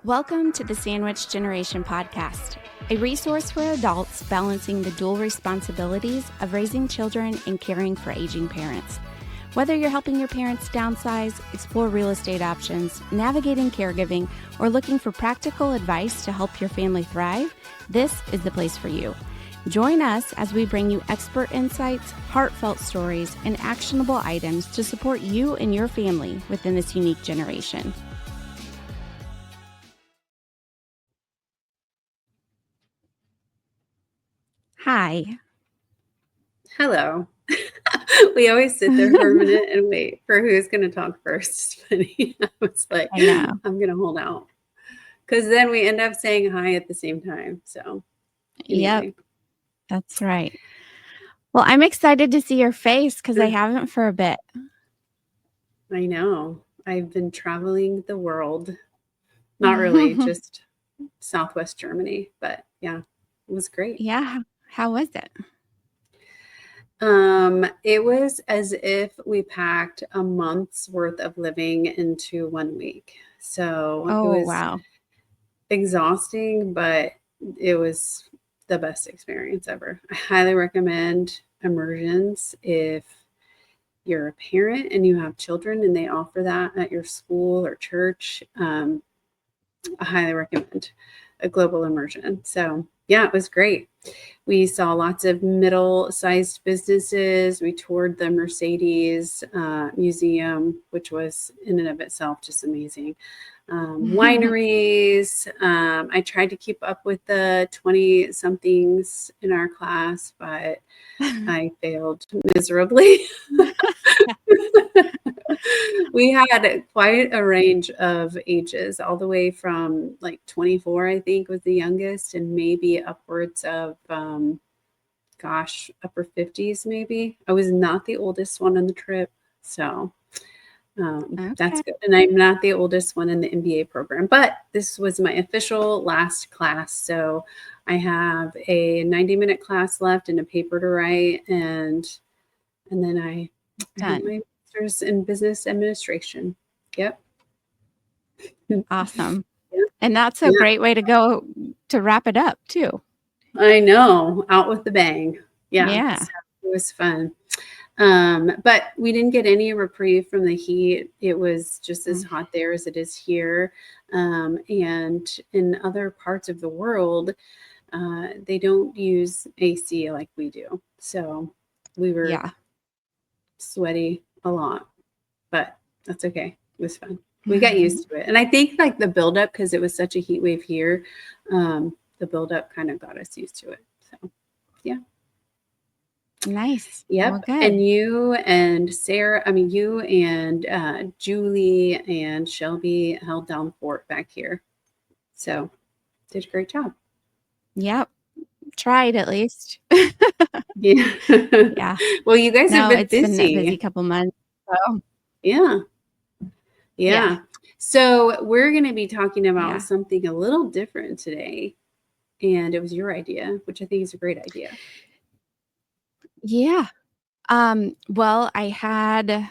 Welcome to the Sandwich Generation podcast, a resource for adults balancing the dual responsibilities of raising children and caring for aging parents. Whether you're helping your parents downsize, explore real estate options, navigating caregiving, or looking for practical advice to help your family thrive, this is the place for you. Join us as we bring you expert insights, heartfelt stories, and actionable items to support you and your family within this unique generation. Hi. Hello. We always sit there for a minute and wait for who's going to talk first. It's funny. I was like, I know. I'm going to hold out. Because then we end up saying hi at the same time. So, anyway. Yep, that's right. Well, I'm excited to see your face because I haven't for a bit. I know. I've been traveling the world. Not really, just Southwest Germany. But yeah, it was great. Yeah. How was it? It was as if we packed a month's worth of living into 1 week. So it was wow. exhausting, but it was the best experience ever. I highly recommend Immersions if you're a parent and you have children and they offer that at your school or church. I highly recommend a global immersion. So yeah, it was great. We saw lots of middle-sized businesses. We toured the Mercedes Museum, which was in and of itself just amazing. Wineries. I tried to keep up with the 20-somethings in our class, but I failed miserably. We had quite a range of ages, all the way from like 24, I think, was the youngest, and maybe upwards of, upper 50s, maybe. I was not the oldest one on the trip, so that's good. And I'm not the oldest one in the MBA program, but this was my official last class. So I have a 90-minute class left and a paper to write, and then I have my master's in business administration. Yep. Awesome. Yeah. And that's a great way to go to wrap it up too. I know, out with the bang. Yeah. So it was fun. But we didn't get any reprieve from the heat. It was just as hot there as it is here. And in other parts of the world, they don't use AC like we do. So we were sweaty a lot, but that's okay. It was fun. We got used to it. And I think like the buildup, because it was such a heat wave here, the buildup kind of got us used to it. So yeah. Nice. Yep. Well, good. And you and Sara, you and Julie and Shelby held down fort back here. So did a great job. Yep. Tried at least. Yeah. Yeah. Well, you guys have been busy. It's been a busy couple months. So. Yeah. So we're going to be talking about something a little different today. And it was your idea, which I think is a great idea. Yeah. Well, I had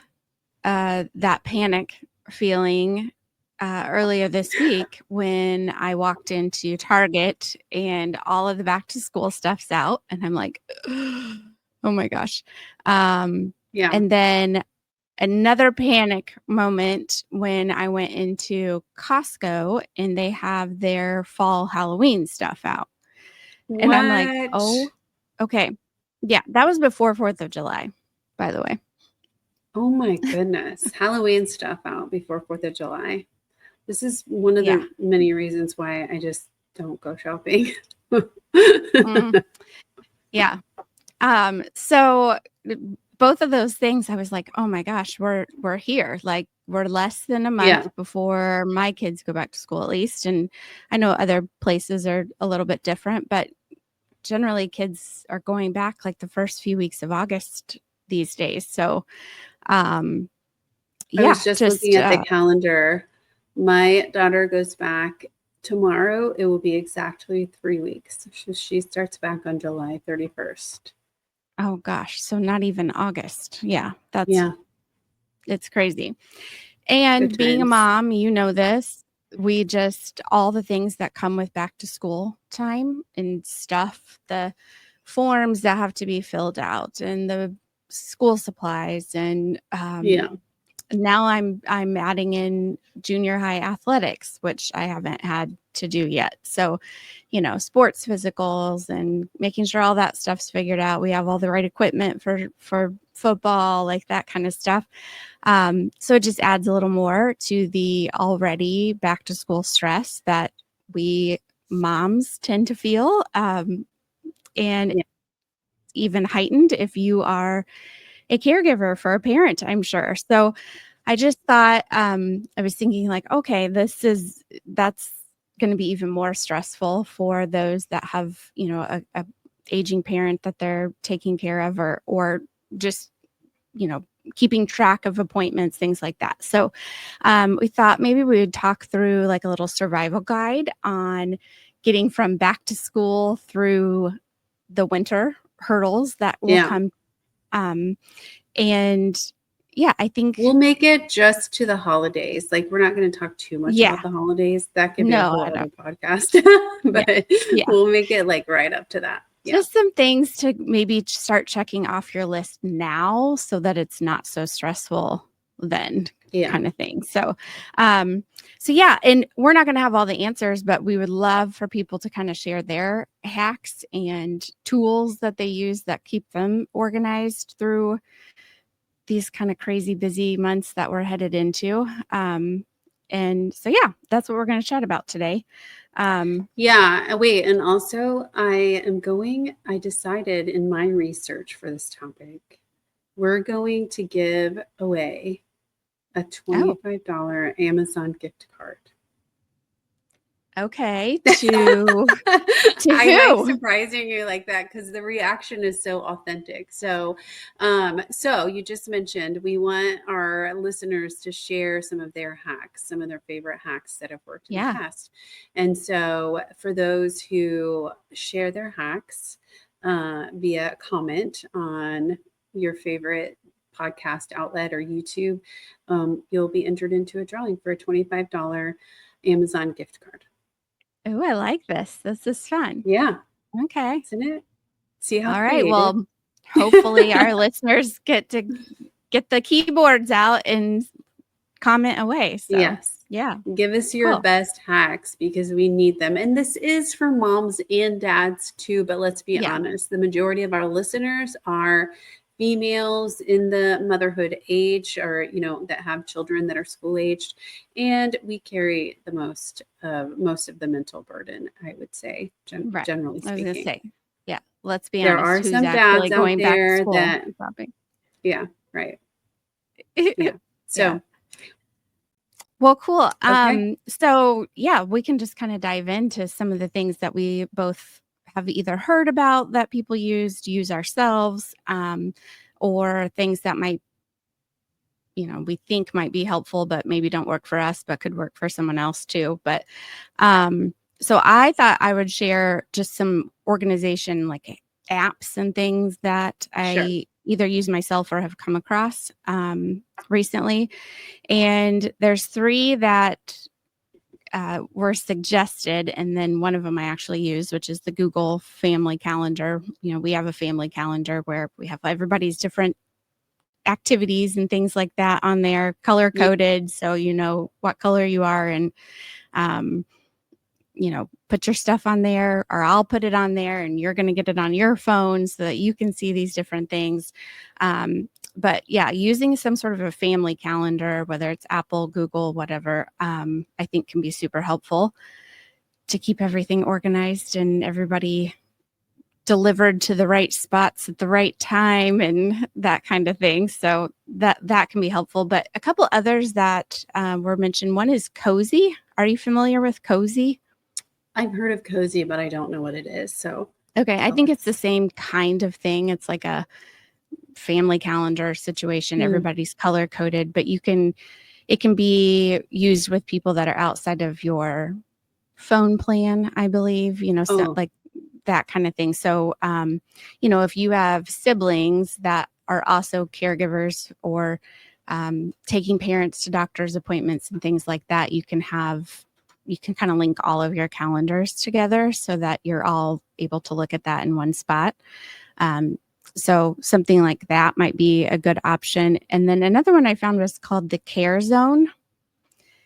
that panic feeling earlier this week when I walked into Target and all of the back to school stuff's out. And I'm like, oh my gosh. And then another panic moment when I went into Costco and they have their fall Halloween stuff out. What? And I'm like, oh, okay. Yeah, that was before 4th of July, by the way. Oh my goodness. Halloween stuff out before 4th of July. This is one of the many reasons why I just don't go shopping. Yeah. So both of those things, I was like, oh my gosh, we're here. Like we're less than a month before my kids go back to school, at least. And I know other places are a little bit different, but generally kids are going back like the first few weeks of August these days. So, I was just looking at the calendar. My daughter goes back tomorrow. It will be exactly 3 weeks. She starts back on July 31st. Oh gosh. So not even August. Yeah. It's crazy. And being a mom, you know this, we just, all the things that come with back to school time and stuff, the forms that have to be filled out and the school supplies. And now I'm adding in junior high athletics, which I haven't had to do yet. So, sports physicals and making sure all that stuff's figured out. We have all the right equipment for football, like that kind of stuff. So it just adds a little more to the already back to school stress that we moms tend to feel. And even heightened if you are a caregiver for a parent, I'm sure. So I just thought, I was thinking like, okay, that's going to be even more stressful for those that have, a aging parent that they're taking care of, or just, keeping track of appointments, things like that. So we thought maybe we would talk through like a little survival guide on getting from back to school through the winter hurdles that will come. And I think we'll make it just to the holidays. Like, we're not going to talk too much about the holidays. That could be a whole other podcast, but we'll make it like right up to that. Just some things to maybe start checking off your list now so that it's not so stressful then, kind of thing. So, and we're not going to have all the answers, but we would love for people to kind of share their hacks and tools that they use that keep them organized through these kind of crazy busy months that we're headed into. And so, that's what we're going to chat about today. Wait. And also I decided in my research for this topic, we're going to give away a $25 Amazon gift card. Okay. To I like surprising you like that because the reaction is so authentic. So you just mentioned we want our listeners to share some of their hacks, some of their favorite hacks that have worked in the past. And so for those who share their hacks via comment on your favorite podcast outlet or YouTube, you'll be entered into a drawing for a $25 Amazon gift card. Oh, I like this. This is fun. Yeah. Okay. Isn't it? See how all right. Well, hopefully our listeners get the keyboards out and comment away. So, yes. Yeah. Give us your best hacks because we need them. And this is for moms and dads too. But let's be honest. The majority of our listeners are females in the motherhood age, or that have children that are school aged, and we carry the most of the mental burden, I would say, generally speaking. I was gonna say, let's be there honest. There are some dads out there that shopping. Right. So well, cool. So we can just kind of dive into some of the things that we both have either heard about that people use ourselves, or things that might, we think might be helpful, but maybe don't work for us, but could work for someone else too. But so I thought I would share just some organization like apps and things that I either use myself or have come across recently. And there's 3 that were suggested, and then one of them I actually use, which is the Google Family Calendar. We have a family calendar where we have everybody's different activities and things like that on there, color coded, so you know what color you are, and put your stuff on there, or I'll put it on there, and you're going to get it on your phone so that you can see these different things. But using some sort of a family calendar, whether it's Apple, Google, whatever, I think can be super helpful to keep everything organized and everybody delivered to the right spots at the right time and that kind of thing. So that can be helpful. But a couple others that were mentioned. One is Cozi. Are you familiar with Cozi? I've heard of Cozi, but I don't know what it is. So okay, I think it's the same kind of thing. It's like a family calendar situation. Everybody's color coded, but it can be used with people that are outside of your phone plan, I believe, so like that kind of thing. So, if you have siblings that are also caregivers, or taking parents to doctor's appointments and things like that, you can have you can kind of link all of your calendars together so that you're all able to look at that in one spot. So something like that might be a good option. And then another one I found was called the CareZone.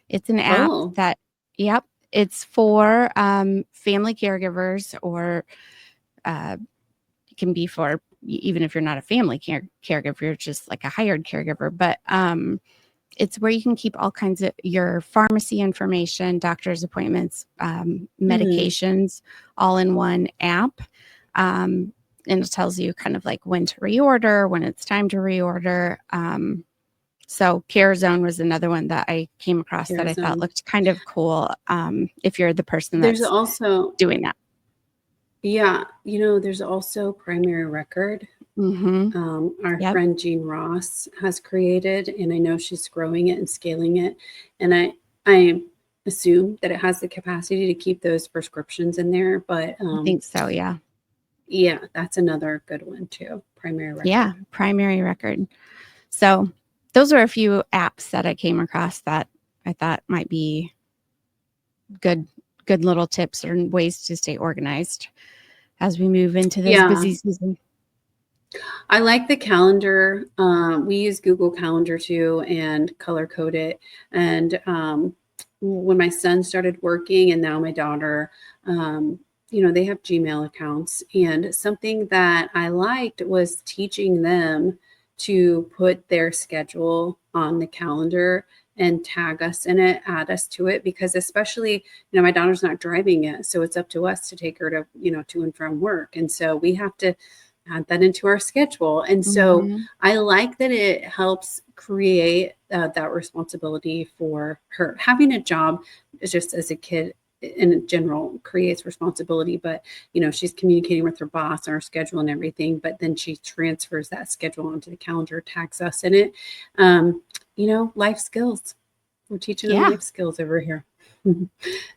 It's an app that, it's for family caregivers, or it can be for, even if you're not a family caregiver, you're just like a hired caregiver. But it's where you can keep all kinds of your pharmacy information, doctor's appointments, medications, all in one app. And it tells you kind of like when to reorder, when it's time to reorder. So CareZone was another one that I came across that I thought looked kind of cool. If you're the person that's also doing that. Yeah. There's also Primary Record. Our friend Jean Ross has created, and I know she's growing it and scaling it. And I assume that it has the capacity to keep those prescriptions in there, but I think so. Yeah. Yeah. That's another good one too. Primary Record. Yeah. Primary Record. So those are a few apps that I came across that I thought might be good little tips or ways to stay organized as we move into this busy season. I like the calendar. We use Google Calendar too and color code it. And when my son started working, and now my daughter, they have Gmail accounts. And something that I liked was teaching them to put their schedule on the calendar and tag us in it, add us to it, because especially, my daughter's not driving yet. So it's up to us to take her to, to and from work. And so we have to add that into our schedule. And so I like that it helps create that responsibility for her. Having a job is just, as a kid in general, creates responsibility, but she's communicating with her boss on her schedule and everything, but then she transfers that schedule onto the calendar, tags us in it. Life skills. We're teaching them life skills over here.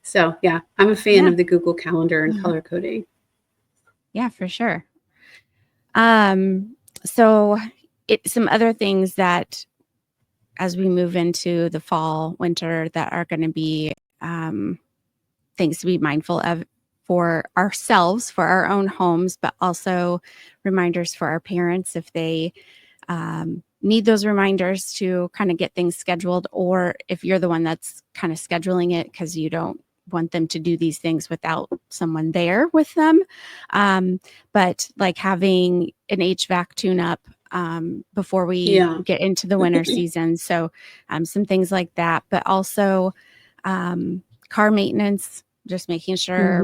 So yeah, I'm a fan of the Google Calendar and color coding. Yeah, for sure. So some other things that as we move into the fall, winter, that are going to be things to be mindful of for ourselves, for our own homes, but also reminders for our parents if they need those reminders to kind of get things scheduled, or if you're the one that's kind of scheduling it because you don't want them to do these things without someone there with them. But like having an HVAC tune-up before we get into the winter season. So some things like that, but also car maintenance, just making sure,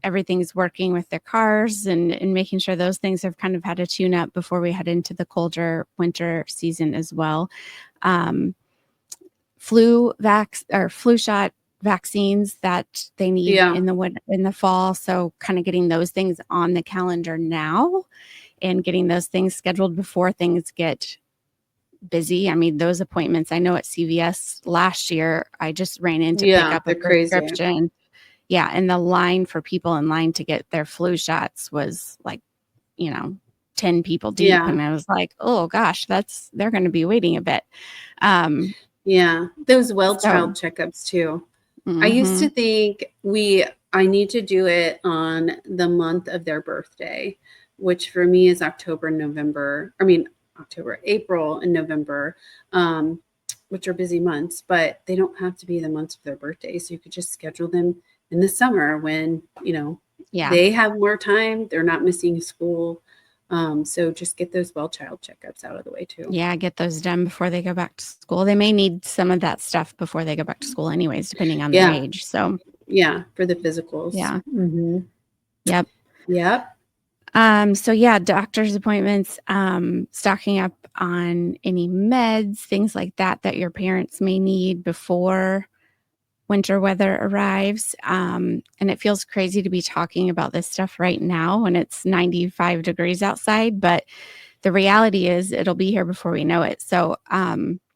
everything's working with their cars and making sure those things have kind of had a tune up before we head into the colder winter season as well. Flu shot vaccines that they need in the fall. So kind of getting those things on the calendar now and getting those things scheduled before things get busy. I mean, those appointments, I know at CVS last year, I just ran in to pick up a prescription. Crazy. Yeah. And the line for people in line to get their flu shots was like, 10 people deep. Yeah. And I was like, oh gosh, they're going to be waiting a bit. Those child checkups too. I used to think I need to do it on the month of their birthday, which for me is April and November, which are busy months, but they don't have to be the months of their birthday. So you could just schedule them in the summer when, they have more time. They're not missing school. So just get those child checkups out of the way too. Yeah, get those done before they go back to school. They may need some of that stuff before they go back to school anyways, depending on their age. So for the physicals. Yeah. Yep. So doctor's appointments, stocking up on any meds, things like that your parents may need before winter weather arrives. And it feels crazy to be talking about this stuff right now when it's 95 degrees outside, but the reality is it'll be here before we know it. So,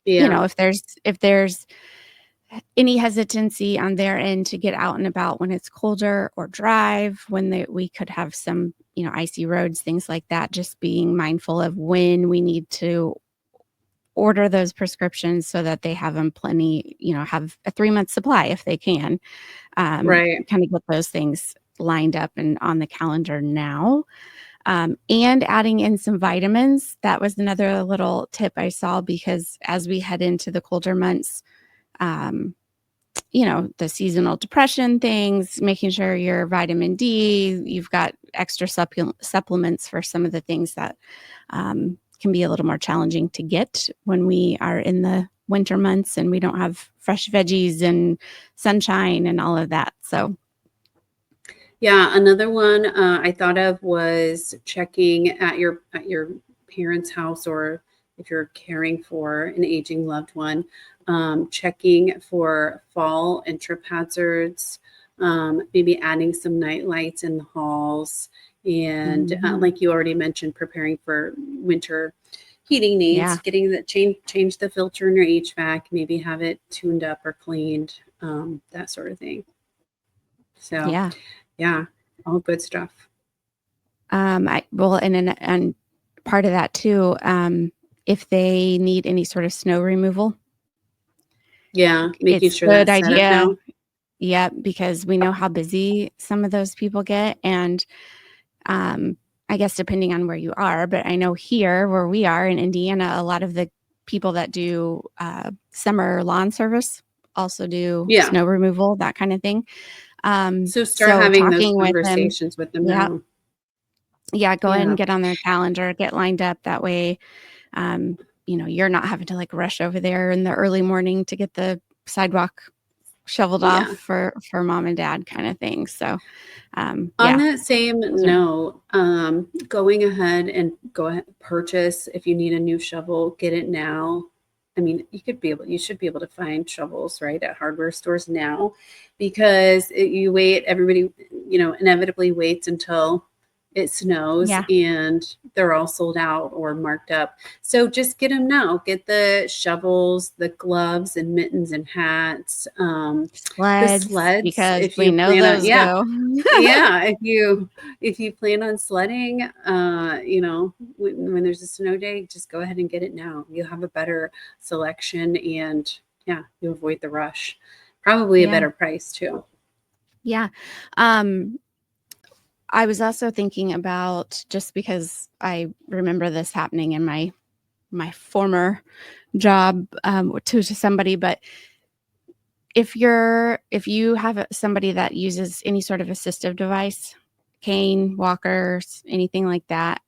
if there's any hesitancy on their end to get out and about when it's colder or drive, when we could have some, icy roads, things like that, just being mindful of when we need to order those prescriptions so that they have them plenty, have a 3-month supply if they can. Right. Kind of get those things lined up and on the calendar now. And adding in some vitamins. That was another little tip I saw, because as we head into the colder months, the seasonal depression things, making sure your vitamin D, you've got extra supplements for some of the things that can be a little more challenging to get when we are in the winter months and we don't have fresh veggies and sunshine and all of that. So yeah, another one I thought of was checking at your parents' house, or if you're caring for an aging loved one, checking for fall and trip hazards, maybe adding some night lights in the halls, and like you already mentioned, preparing for winter heating needs, getting the change the filter in your HVAC, maybe have it tuned up or cleaned, that sort of thing. So yeah, all good stuff. And part of that too, if they need any sort of snow removal. Yeah, making it's sure good that's set up idea. now. Yeah, because we know how busy some of those people get. And I guess depending on where you are, but I know here where we are in Indiana, a lot of the people that do summer lawn service also do snow removal, that kind of thing. So start having those conversations with them now. Yeah, go ahead and get on their calendar, get lined up. That way, you're not having to like rush over there in the early morning to get the sidewalk shoveled off for mom and dad, kind of thing. So on that same note, going ahead and purchase, if you need a new shovel, get it now. I mean, you should be able to find shovels right at hardware stores now, because you wait, everybody, inevitably waits until it snows and they're all sold out or marked up. So just get them now. Get the shovels, the gloves and mittens and hats, the sleds, because if we you know those go. if you plan on sledding, when there's a snow day, just go ahead and get it now. You'll have a better selection, and you avoid the rush. Probably a better price too. Yeah. I was also thinking about, just because I remember this happening in my former job to somebody, but if you have somebody that uses any sort of assistive device, cane, walkers, anything like that,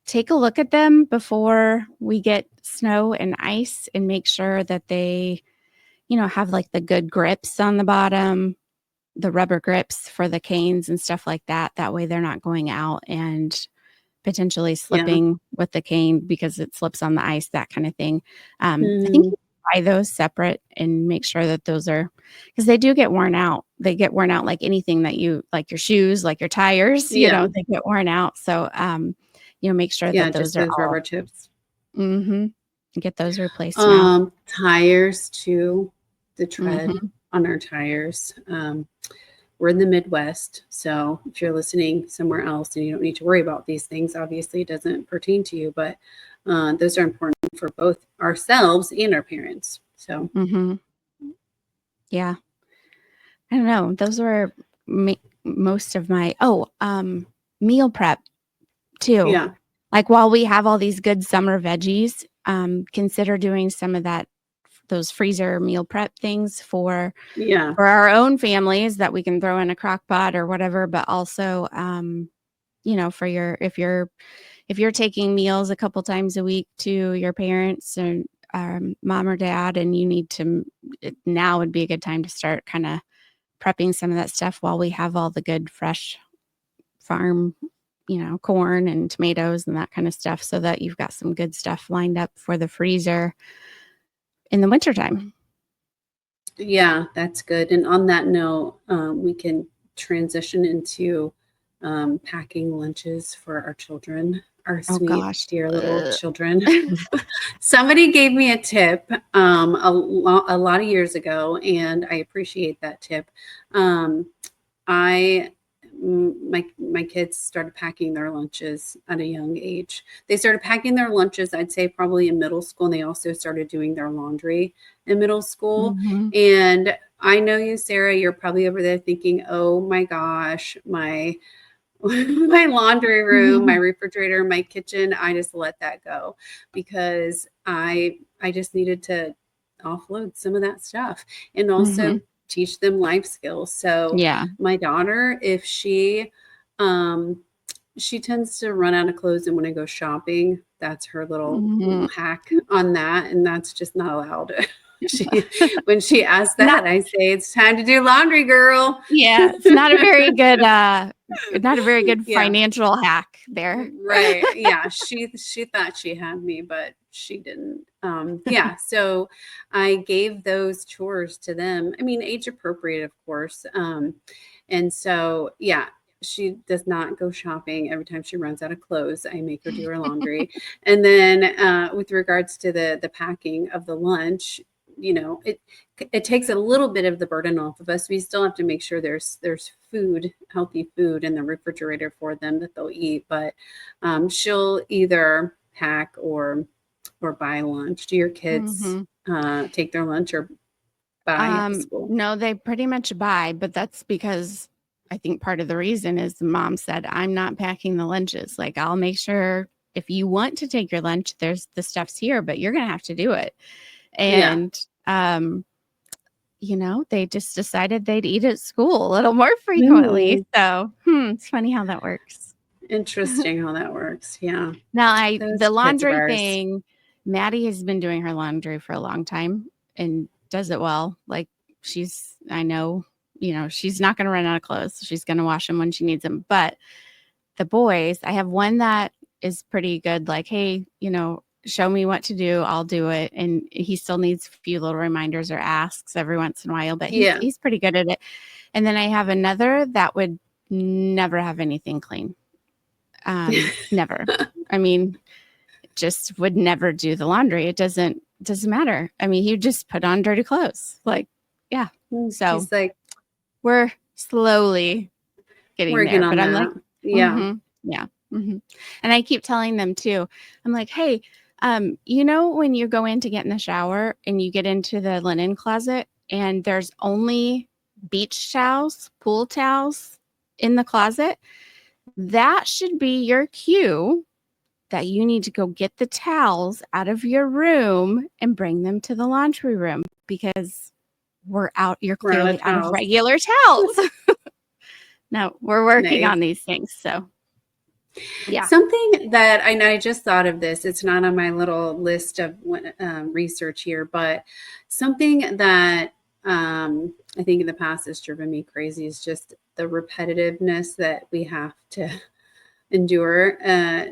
take a look at them before we get snow and ice, and make sure that they, have like the good grips on the bottom, the rubber grips for the canes and stuff like that. That way they're not going out and potentially slipping with the cane because it slips on the ice, that kind of thing. I think you buy those separate and make sure that those are, because they do get worn out. They get worn out like anything that like your shoes, like your tires, they get worn out. So, make sure that those are all rubber tips. Get those replaced now. Tires too, the tread on our tires. We're in the Midwest, so if you're listening somewhere else and you don't need to worry about these things, obviously it doesn't pertain to you, but those are important for both ourselves and our parents. So, yeah, I don't know. Those were most of my meal prep too. Yeah, like while we have all these good summer veggies, consider doing some of those freezer meal prep things for our own families that we can throw in a crock pot or whatever, but also, for if you're taking meals a couple times a week to your parents and mom or dad, and you need to, now would be a good time to start kind of prepping some of that stuff while we have all the good fresh farm, corn and tomatoes and that kind of stuff, so that you've got some good stuff lined up for the freezer in the wintertime. Yeah, that's good. And on that note, we can transition into packing lunches for our children, our sweet, dear little children. Somebody gave me a tip a lot of years ago, and I appreciate that tip. my kids started packing their lunches at a young age. They started packing their lunches, I'd say probably in middle school. And they also started doing their laundry in middle school. Mm-hmm. And I know you, Sarah, you're probably over there thinking, oh my gosh, my laundry room, my refrigerator, my kitchen, I just let that go because I just needed to offload some of that stuff and also teach them life skills. So my daughter, if she tends to run out of clothes and when I go shopping, that's her little hack on that. And that's just not allowed. When she asks that, I say, it's time to do laundry, girl. Yeah. It's not a very good, financial hack there. Right. Yeah. She thought she had me, but she didn't. Yeah. So I gave those chores to them. I mean, age appropriate, of course. And so, yeah, she does not go shopping every time she runs out of clothes. I make her do her laundry. And then with regards to the packing of the lunch, it takes a little bit of the burden off of us. We still have to make sure there's food, healthy food in the refrigerator for them that they'll eat. But she'll either pack or buy lunch. Do your kids take their lunch or buy at school? No, they pretty much buy, but that's because I think part of the reason is the mom said, I'm not packing the lunches. Like, I'll make sure if you want to take your lunch, there's the stuff's here, but you're going to have to do it. And, they just decided they'd eat at school a little more frequently. So it's funny how that works. Interesting how that works. Yeah. Now, the laundry thing, Maddie has been doing her laundry for a long time and does it well. Like I know, she's not going to run out of clothes. She's going to wash them when she needs them. But the boys, I have one that is pretty good. Like, hey, show me what to do. I'll do it. And he still needs a few little reminders or asks every once in a while, but he's pretty good at it. And then I have another that would never have anything clean. Never. I mean, just would never do the laundry. It doesn't matter. I mean, he just put on dirty clothes. Like, yeah. So he's like, we're slowly getting there. But I'm like, yeah. And I keep telling them too. I'm like, hey, when you go in to get in the shower and you get into the linen closet and there's only beach towels, pool towels in the closet, that should be your cue that you need to go get the towels out of your room and bring them to the laundry room because you're clearly out of regular towels. No, we're working on these things. So yeah. Something that I just thought of this, it's not on my little list of research here, but something that I think in the past has driven me crazy is just the repetitiveness that we have to endure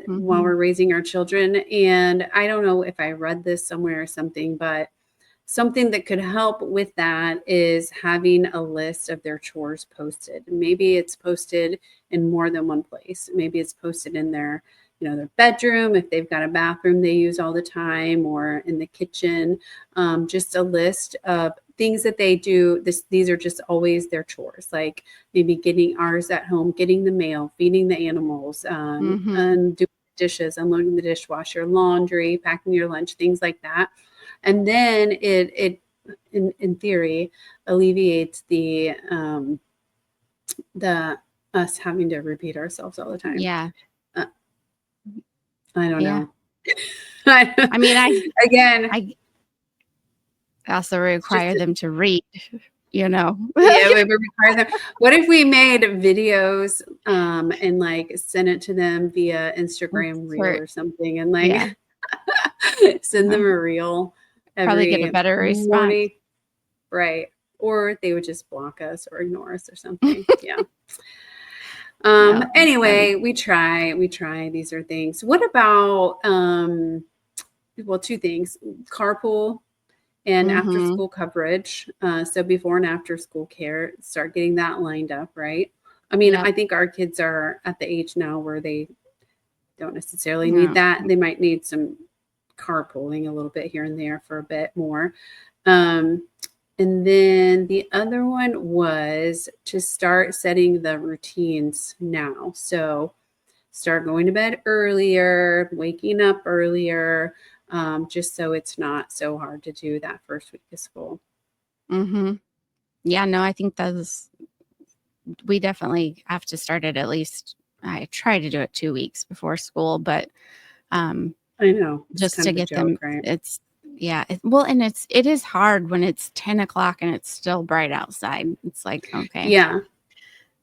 while we're raising our children. And I don't know if I read this somewhere or something, but something that could help with that is having a list of their chores posted. Maybe it's posted in more than one place. Maybe it's posted in their bedroom, if they've got a bathroom they use all the time, or in the kitchen. Just a list of things that they do. These are just always their chores, like maybe getting ours at home, getting the mail, feeding the animals, and doing dishes, unloading the dishwasher, laundry, packing your lunch, things like that. And then it in theory alleviates the us having to repeat ourselves all the time. Yeah. I don't know. I mean, I also require them to read, Yeah, we require them. What if we made videos and like send it to them via Instagram reel or something, and like send them a reel probably get a better response. Right. Or they would just block us or ignore us or something. Yeah. Anyway, we try. These are things. What about two things: carpool and after school coverage. So before and after school care, start getting that lined up, right? I mean, I think our kids are at the age now where they don't necessarily need that. They might need some carpooling a little bit here and there for a bit more. And then the other one was to start setting the routines now. So start going to bed earlier, waking up earlier, just so it's not so hard to do that first week of school. Mm-hmm. Yeah, no, I think we definitely have to start it at least. I try to do it 2 weeks before school, but I know, it's just kind to of a get joke, them, right? and it is hard when it's 10 o'clock and it's still bright outside. It's like, okay. Yeah.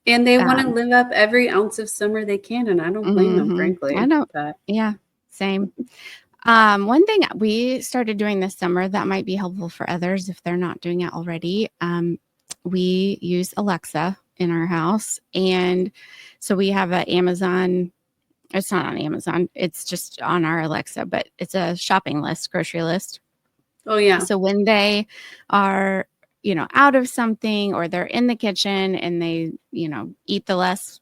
And they want to live up every ounce of summer they can, and I don't blame them, frankly. I know. But Yeah, same. One thing we started doing this summer that might be helpful for others if they're not doing it already. We use Alexa in our house. And so we have an Amazon. It's not on Amazon. It's just on our Alexa, but it's a shopping list, grocery list. oh yeah, So when they are, out of something, or they're in the kitchen and they, eat the less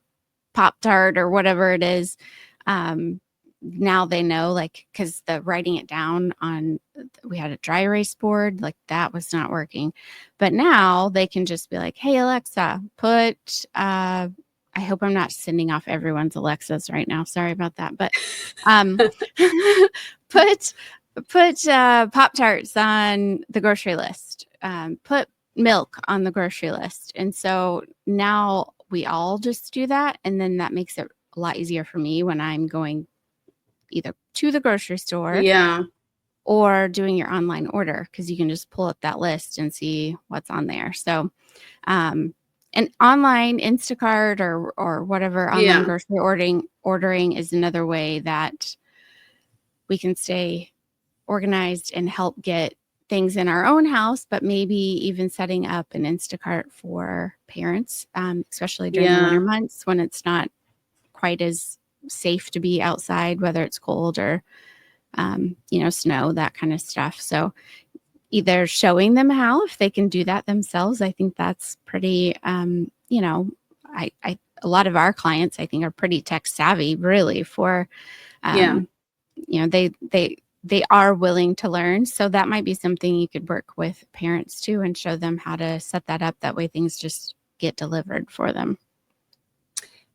Pop-Tart or whatever it is, now they know, like, because the writing it down we had a dry erase board, like that was not working. But now they can just be like, hey, Alexa, I hope I'm not sending off everyone's Alexas right now. Sorry about that. But put Pop-Tarts on the grocery list. Put milk on the grocery list. And so now we all just do that. And then that makes it a lot easier for me when I'm going either to the grocery store yeah, or doing your online order, because you can just pull up that list and see what's on there. So, and online Instacart or whatever online grocery ordering is another way that we can stay organized and help get things in our own house, but maybe even setting up an Instacart for parents, especially during the winter months when it's not quite as safe to be outside, whether it's cold or, snow, that kind of stuff. So either showing them how, if they can do that themselves, I think that's pretty, a lot of our clients, I think, are pretty tech savvy, really, for, they are willing to learn. So that might be something you could work with parents too and show them how to set that up. That way things just get delivered for them.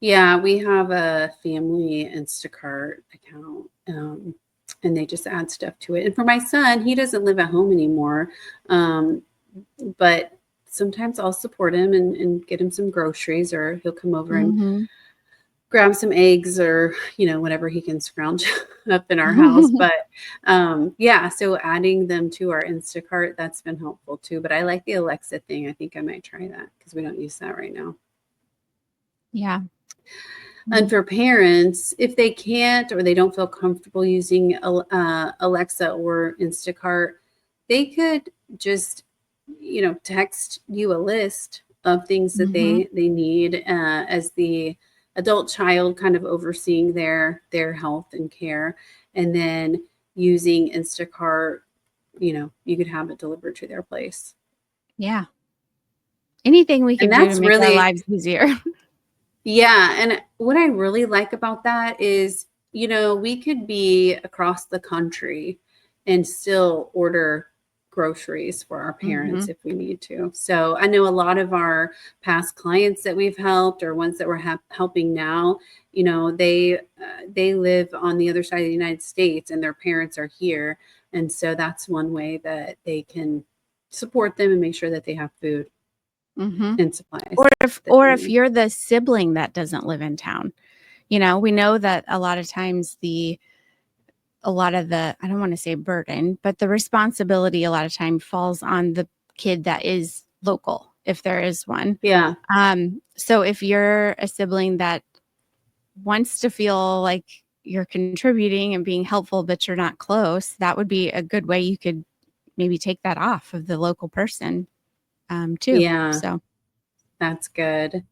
Yeah, we have a family Instacart account, and they just add stuff to it. And for my son, he doesn't live at home anymore, but sometimes I'll support him and get him some groceries, or he'll come over and grab some eggs or, whatever he can scrounge up in our house. But so adding them to our Instacart, that's been helpful too. But I like the Alexa thing. I think I might try that because we don't use that right now. Yeah. And for parents, if they can't or they don't feel comfortable using Alexa or Instacart, they could just, text you a list of things that they need as the adult child, kind of overseeing their health and care. And then using Instacart, you could have it delivered to their place. Yeah. Anything we can do to make our lives easier. Yeah. And what I really like about that is, we could be across the country and still order groceries for our parents if we need to. So I know a lot of our past clients that we've helped, or ones that we're helping now, they live on the other side of the United States and their parents are here. And so that's one way that they can support them and make sure that they have food. And supplies. Or if you're the sibling that doesn't live in town, we know that a lot of times I don't want to say burden, but the responsibility a lot of time falls on the kid that is local, if there is one. Yeah. So if you're a sibling that wants to feel like you're contributing and being helpful, but you're not close, that would be a good way you could maybe take that off of the local person. Too. Yeah. So that's good.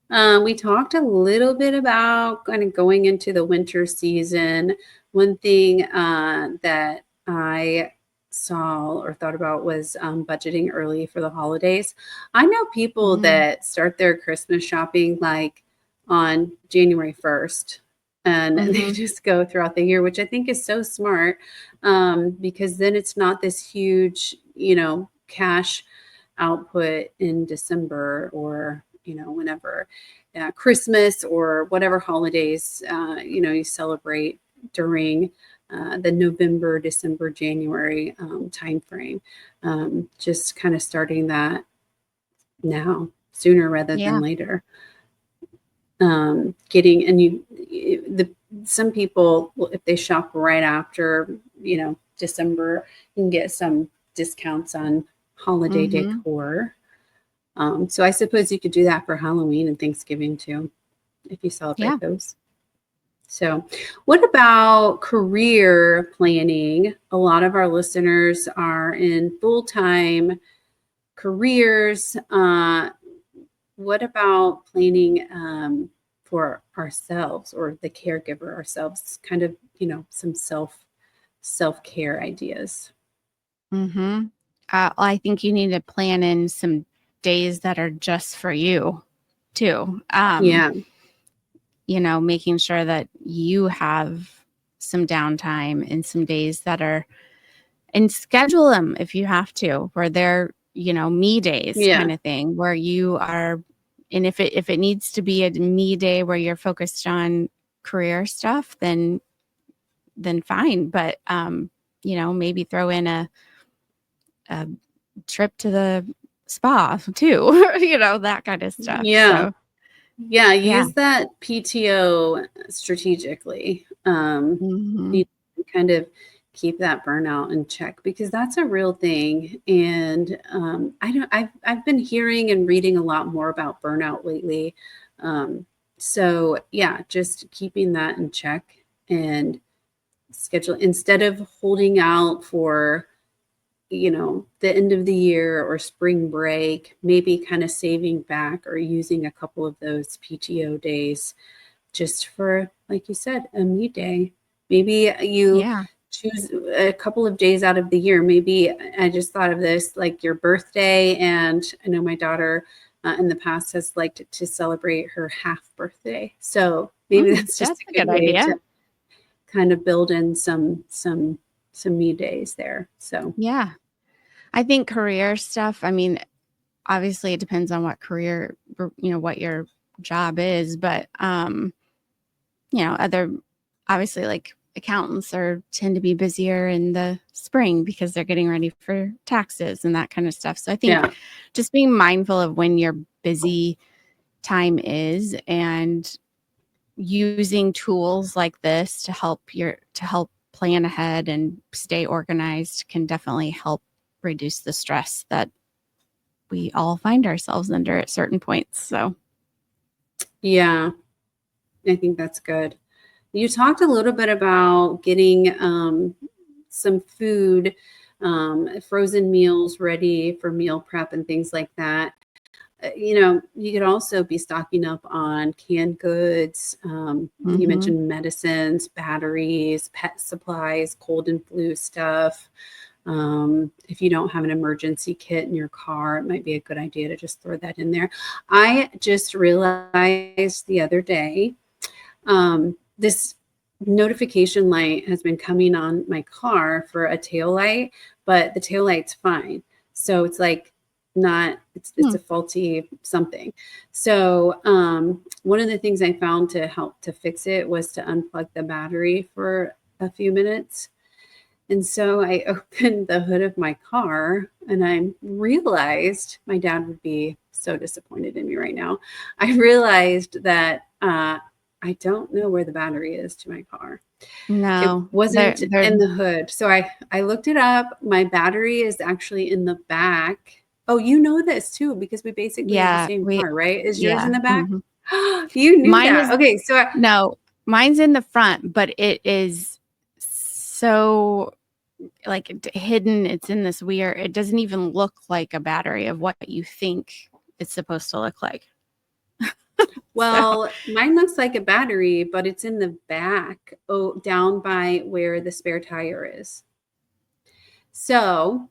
We talked a little bit about kind of going into the winter season. One thing that I saw or thought about was budgeting early for the holidays. I know people that start their Christmas shopping like on January 1st. And they just go throughout the year, which I think is so smart, because then it's not this huge, cash output in December or, whenever Christmas or whatever holidays, you celebrate during the November, December, January timeframe. Just kind of starting that now, sooner rather than later. Some people, if they shop right after, December, you can get some discounts on holiday decor. So I suppose you could do that for Halloween and Thanksgiving too, if you celebrate those. So what about career planning? A lot of our listeners are in full-time careers. What about planning for ourselves or the caregiver ourselves? Kind of, some self-care ideas. I think you need to plan in some days that are just for you too. Making sure that you have some downtime and some days that are, and schedule them if you have to, where they're, me days kind of thing, where you are. And if it needs to be a me day where you're focused on career stuff, then fine. But, maybe throw in a trip to the spa too, that kind of stuff. Yeah. So, use that PTO strategically. You kind of keep that burnout in check, because that's a real thing. And I've been hearing and reading a lot more about burnout lately. So just keeping that in check and schedule, instead of holding out for, the end of the year or spring break, maybe kind of saving back or using a couple of those PTO days just for, like you said, a me day. Maybe you choose a couple of days out of the year. Maybe I just thought of this, like your birthday. And I know my daughter in the past has liked to celebrate her half birthday. So maybe that's a good way idea to kind of build in some me days there. So I think career stuff, I mean, obviously it depends on what career, what your job is, but other, obviously, like accountants tend to be busier in the spring because they're getting ready for taxes and that kind of stuff. So I think just being mindful of when your busy time is and using tools like this to help plan ahead and stay organized can definitely help reduce the stress that we all find ourselves under at certain points. So I think that's good. You talked a little bit about getting some food, frozen meals ready for meal prep and things like that. You could also be stocking up on canned goods. You mentioned medicines, batteries, pet supplies, cold and flu stuff. If you don't have an emergency kit in your car, it might be a good idea to just throw that in there. I just realized the other day, this notification light has been coming on my car for a tail light, but the tail light's fine. So it's like it's a faulty something. So one of the things I found to help to fix it was to unplug the battery for a few minutes. And so I opened the hood of my car and I realized, my dad would be so disappointed in me right now. I realized that I don't know where the battery is to my car. No, it wasn't in the hood. So I looked it up. My battery is actually in the back. Oh, you know this too, because we basically have the same car, right? Is yours in the back? You knew that. Okay. So no, mine's in the front, but it is so like hidden. It's in this weird, it doesn't even look like a battery of what you think it's supposed to look like. Well, mine looks like a battery, but it's in the back, down by where the spare tire is. So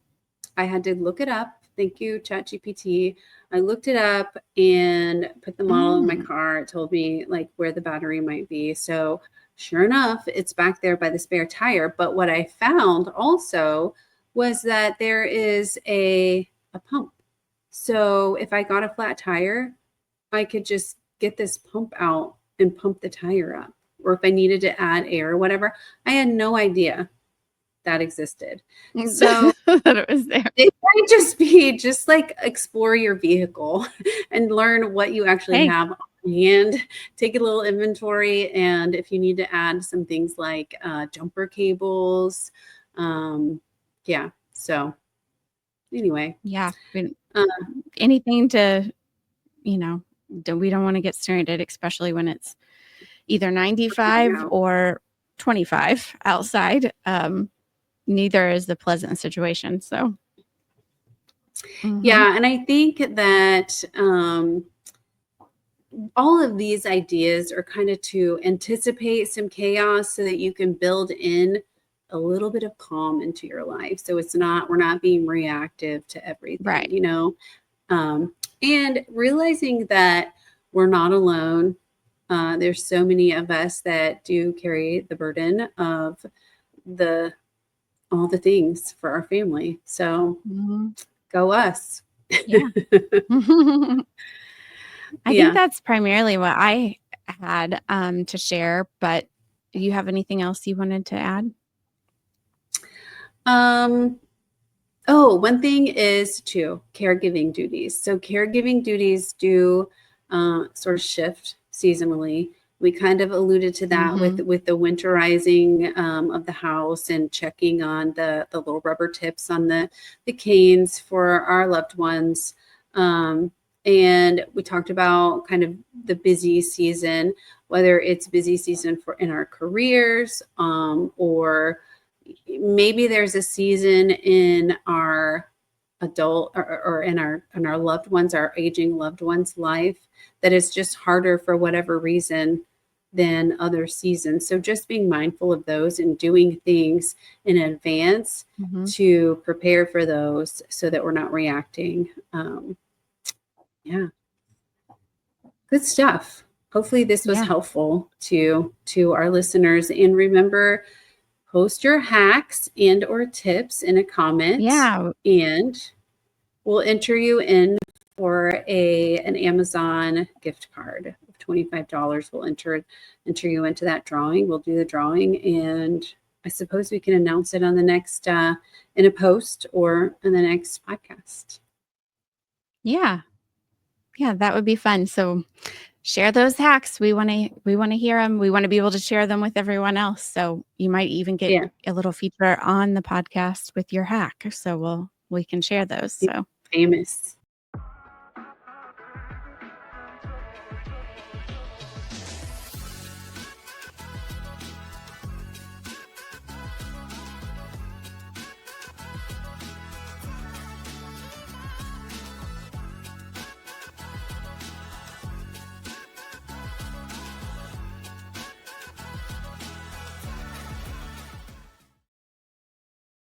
I had to look it up. Thank you, ChatGPT. I looked it up and put the model of my car. It told me like where the battery might be. So sure enough, it's back there by the spare tire. But what I found also was that there is a pump. So if I got a flat tire, I could just get this pump out and pump the tire up. Or if I needed to add air or whatever, I had no idea that existed. So that it was there. It might just be just like explore your vehicle and learn what you actually have on hand. Take a little inventory, and if you need to add some things like jumper cables, yeah. So anyway, yeah, anything to, we don't want to get stranded, especially when it's either 95 or 25 outside. Neither is the pleasant situation. So, yeah. And I think that all of these ideas are kind of to anticipate some chaos so that you can build in a little bit of calm into your life. So we're not being reactive to everything, right. And realizing that we're not alone. There's so many of us that do carry the burden of all the things for our family. So go us. Yeah. I think that's primarily what I had to share, but do you have anything else you wanted to add? One thing is caregiving duties. So caregiving duties do sort of shift seasonally. We kind of alluded to that with the winterizing of the house and checking on the little rubber tips on the canes for our loved ones. And we talked about kind of the busy season, whether it's busy season in our careers or maybe there's a season in our adult or in our loved ones, our aging loved ones' life that is just harder for whatever reason than other seasons. So just being mindful of those and doing things in advance to prepare for those so that we're not reacting. Yeah. Good stuff. Hopefully this was helpful to our listeners. And remember, post your hacks and or tips in a comment. Yeah. And we'll enter you in for an Amazon gift card of $25. We'll enter you into that drawing. We'll do the drawing, and I suppose we can announce it on the next in a post or in the next podcast. Yeah, that would be fun. So share those hacks. We want to hear them. We want to be able to share them with everyone else. So you might even get a little feature on the podcast with your hack. So we can share those. So famous.